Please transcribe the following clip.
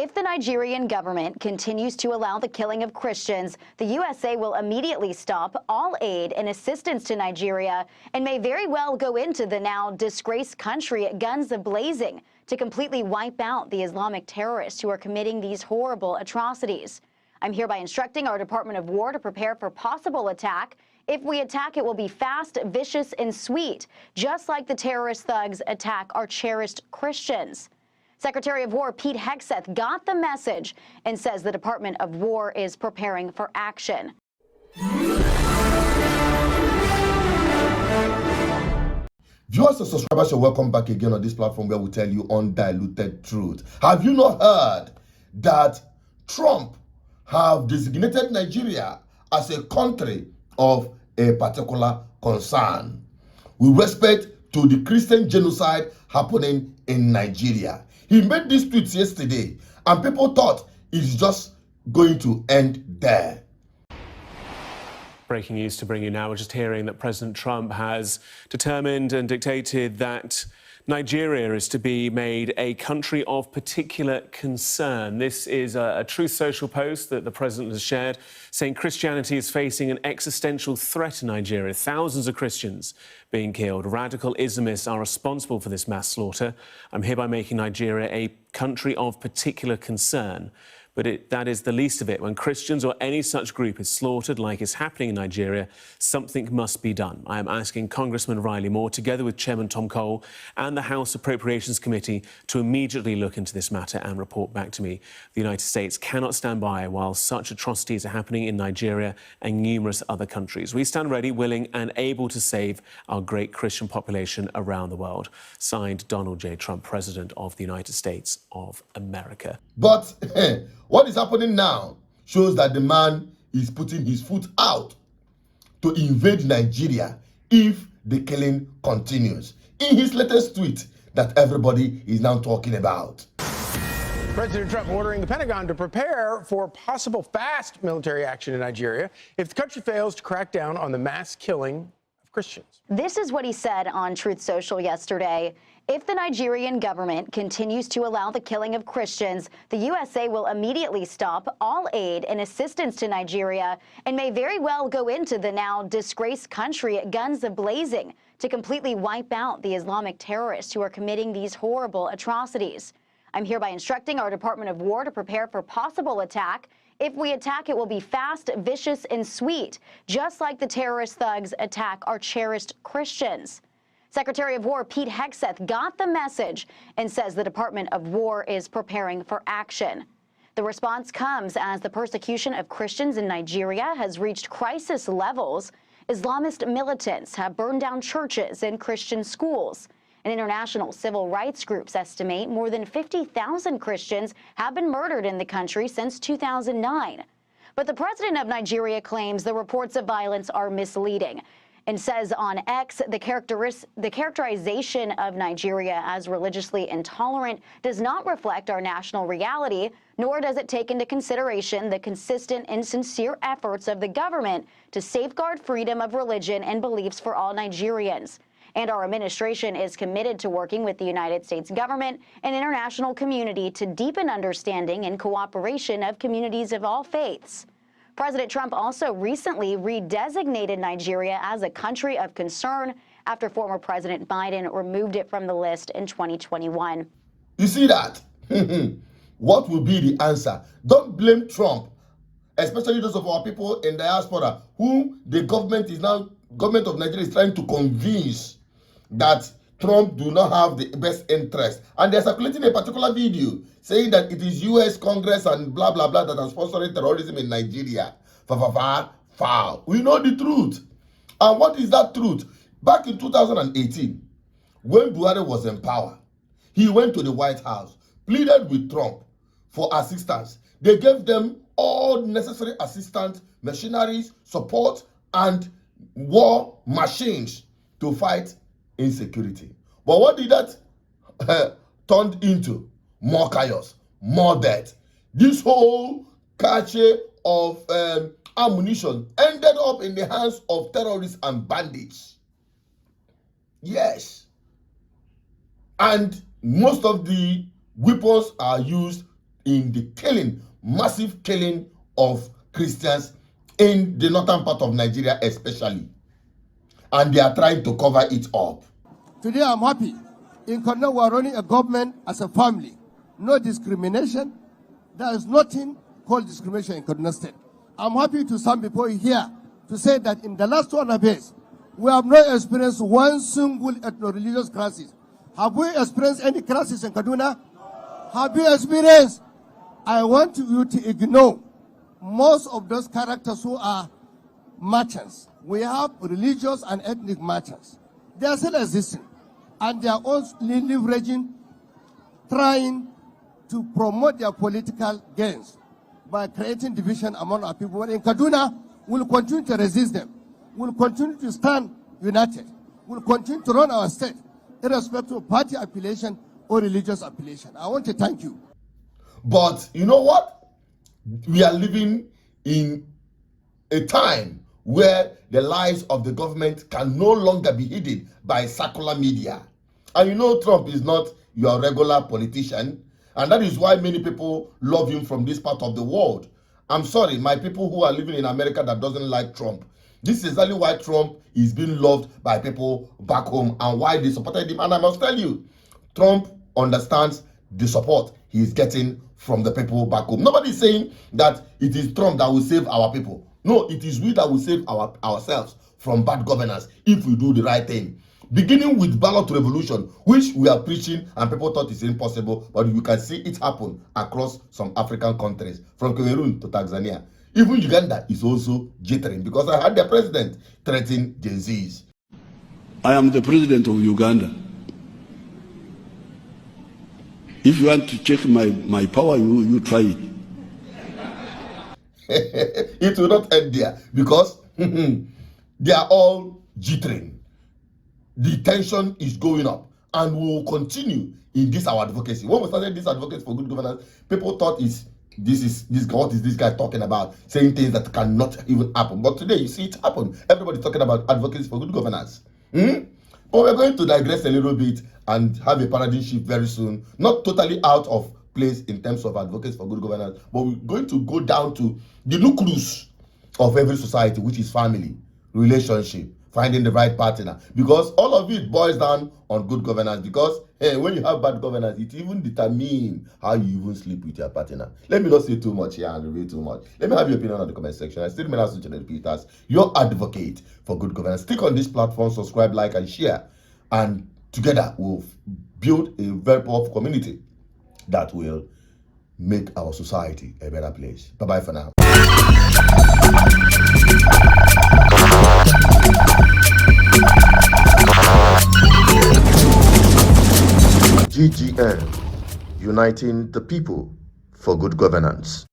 If the Nigerian government continues to allow the killing of Christians, the USA will immediately stop all aid and assistance to Nigeria and may very well go into the now disgraced country guns a-blazing to completely wipe out the Islamic terrorists who are committing these horrible atrocities. I'm hereby instructing our Department of War to prepare for possible attack. If we attack, it will be fast, vicious, and sweet, just like the terrorist thugs attack our cherished Christians. Secretary of War Pete Hegseth got the message and says the Department of War is preparing for action. Viewers and subscribers, you're welcome back again on this platform where we tell you undiluted truth. Have you not heard that Trump have designated Nigeria as a country of a particular concern with respect to the Christian genocide happening in Nigeria? He made these tweets yesterday, and people thought it's just going to end there. Breaking news to bring you now. We're just hearing that President Trump has determined and dictated that Nigeria is to be made a country of particular concern. This is a Truth Social post that the president has shared, saying Christianity is facing an existential threat in Nigeria. Thousands of Christians being killed. Radical Islamists are responsible for this mass slaughter. I'm hereby making Nigeria a country of particular concern. But that is the least of it. When Christians or any such group is slaughtered like is happening in Nigeria, something must be done. I am asking Congressman Riley Moore, together with Chairman Tom Cole and the House Appropriations Committee, to immediately look into this matter and report back to me. The United States cannot stand by while such atrocities are happening in Nigeria and numerous other countries. We stand ready, willing and able to save our great Christian population around the world. Signed, Donald J. Trump, President of the United States of America. But what is happening now shows that the man is putting his foot out to invade Nigeria if the killing continues. In his latest tweet that everybody is now talking about. President Trump ordering the Pentagon to prepare for possible fast military action in Nigeria if the country fails to crack down on the mass killing of Christians. This is what he said on Truth Social yesterday. If the Nigerian government continues to allow the killing of Christians, the USA will immediately stop all aid and assistance to Nigeria and may very well go into the now disgraced country guns a-blazing to completely wipe out the Islamic terrorists who are committing these horrible atrocities. I'm hereby instructing our Department of War to prepare for possible attack. If we attack, it will be fast, vicious, and sweet, just like the terrorist thugs attack our cherished Christians. Secretary of War Pete Hegseth got the message and says the Department of War is preparing for action. The response comes as the persecution of Christians in Nigeria has reached crisis levels. Islamist militants have burned down churches and Christian schools. And international civil rights groups estimate more than 50,000 Christians have been murdered in the country since 2009. But the president of Nigeria claims the reports of violence are misleading and says on X the characterization of Nigeria as religiously intolerant does not reflect our national reality, nor does it take into consideration the consistent and sincere efforts of the government to safeguard freedom of religion and beliefs for all Nigerians. And our administration is committed to working with the United States government and international community to deepen understanding and cooperation of communities of all faiths. President Trump also recently redesignated Nigeria as a country of concern after former President Biden removed it from the list in 2021. You see that? What will be the answer? Don't blame Trump, especially those of our people in diaspora whom the government of Nigeria is trying to convince that Trump do not have the best interest. And they're circulating a particular video saying that it is US Congress and blah, blah, blah that are sponsoring terrorism in Nigeria. Foul. We know the truth. And what is that truth? Back in 2018, when Buhari was in power, he went to the White House, pleaded with Trump for assistance. They gave them all necessary assistance, machineries, support, and war machines to fight insecurity. But what did that turned into? More chaos, more death. This whole cache of ammunition ended up in the hands of terrorists and bandits. Yes. And most of the weapons are used in the killing, massive killing of Christians in the northern part of Nigeria especially. And they are trying to cover it up. Today I'm happy. In Kaduna we are running a government as a family. No discrimination. There is nothing called discrimination in Kaduna State. I'm happy to stand before you here to say that in the last 2.5 years, we have not experienced one single ethno-religious crisis. Have we experienced any crisis in Kaduna? Have you experienced? I want you to ignore most of those characters who are merchants. We have religious and ethnic merchants. They are still existing. And they are also leveraging, trying to promote their political gains by creating division among our people. But in Kaduna, we'll continue to resist them. We'll continue to stand united. We'll continue to run our state, irrespective of party affiliation or religious affiliation. I want to thank you. But you know what? We are living in a time where the lies of the government can no longer be hidden by secular media. And you know Trump is not your regular politician, and that is why many people love him from this part of the world. I'm sorry, my people who are living in America that doesn't like Trump. This is exactly why Trump is being loved by people back home and why they supported him. And I must tell you, Trump understands the support he is getting from the people back home. Nobody is saying that it is Trump that will save our people. No, it is we that will save ourselves from bad governance if we do the right thing. Beginning with ballot revolution, which we are preaching and people thought is impossible, but you can see it happen across some African countries, from Cameroon to Tanzania. Even Uganda is also jittering because I had the president threatening Gen Zs. I am the president of Uganda. If you want to check my power, you try it. It will not end there because they are all jittering. The tension is going up and we will continue in this our advocacy. When we started this advocacy for good governance, people thought what is this guy talking about, saying things that cannot even happen. But today you see it happen. Everybody's talking about advocacy for good governance. But we're going to digress a little bit and have a paradigm shift very soon. Not totally out of place in terms of advocacy for good governance, but we're going to go down to the nucleus of every society, which is family, relationship, finding the right partner, because all of it boils down on good governance. Because hey, when you have bad governance, it even determines how you even sleep with your partner. Let me not say too much here and reveal too much. Let me have your opinion on the comment section. I still remain as General Peters, your advocate for good governance. Stick on this platform, subscribe, like, and share, and together we'll build a very powerful community that will make our society a better place. Bye-bye for now. GGN, uniting the people for good governance.